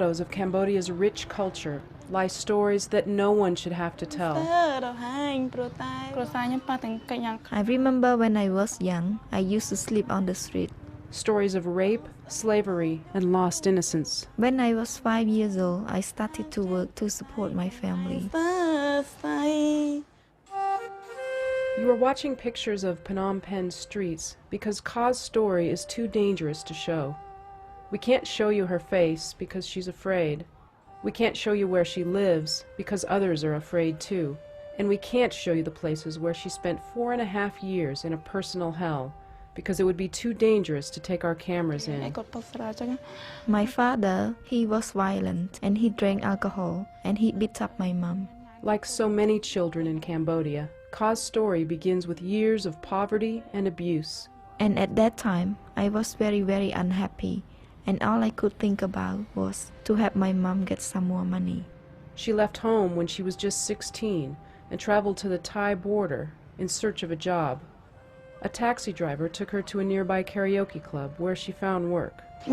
Of Cambodia's rich culture lie stories that no one should have to tell. I remember when I was young, I used to sleep on the street. Stories of rape, slavery, and lost innocence. When I was 5 years old, I started to work to support my family. You are watching pictures of Phnom Penh's streets because Ka's story is too dangerous to show. We can't show you her face because she's afraid. We can't show you where she lives because others are afraid too. And we can't show you the places where she spent 4.5 years in a personal hell because it would be too dangerous to take our cameras in. My father, he was violent and he drank alcohol and he beat up my mom. Like so many children in Cambodia, Ka's story begins with years of poverty and abuse. And at that time, I was very, very unhappy. And all I could think about was to have my mom get some more money. She left home when she was just 16 and traveled to the Thai border in search of a job. A taxi driver took her to a nearby karaoke club where she found work. So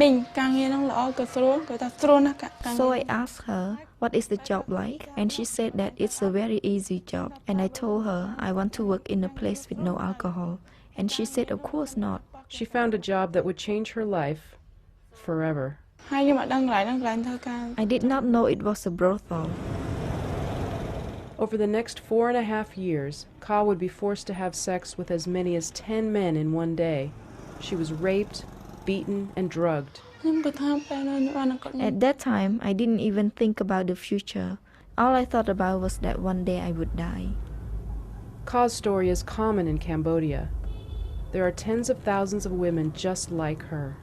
I asked her, what is the job like? And she said that it's a very easy job. And I told her I want to work in a place with no alcohol. And she said, of course not. She found a job that would change her life forever. I did not know it was a brothel. Over the next 4.5 years, Ka would be forced to have sex with as many as 10 men in one day. She was raped, beaten, and drugged. At that time, I didn't even think about the future. All I thought about was that one day I would die. Ka's story is common in Cambodia. There are tens of thousands of women just like her.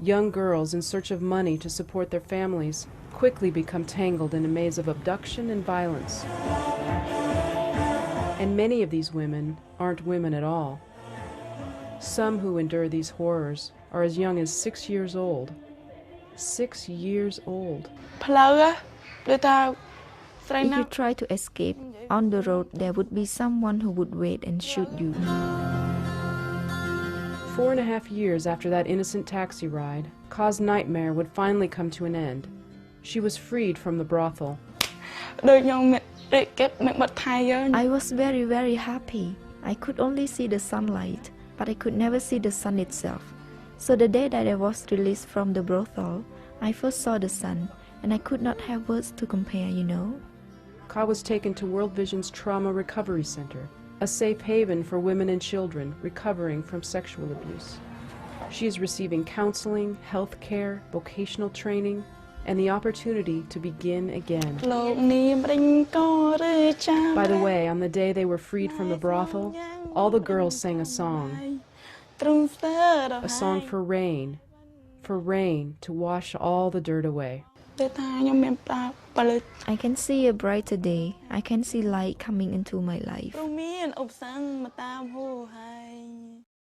Young girls in search of money to support their families quickly become tangled in a maze of abduction and violence. And many of these women aren't women at all. Some who endure these horrors are as young as 6 years old. 6 years old. If you try to escape, on the road there would be someone who would wait and shoot you. 4.5 years after that innocent taxi ride, Ka's nightmare would finally come to an end. She was freed from the brothel. I was very, very happy. I could only see the sunlight, but I could never see the sun itself. So the day that I was released from the brothel, I first saw the sun, and I could not have words to compare, you know. Ka was taken to World Vision's Trauma Recovery Center, a safe haven for women and children recovering from sexual abuse. She is receiving counseling, health care, vocational training, and the opportunity to begin again. By the way, on the day they were freed from the brothel, all the girls sang a song for rain to wash all the dirt away. I can see a brighter day. I can see light coming into my life.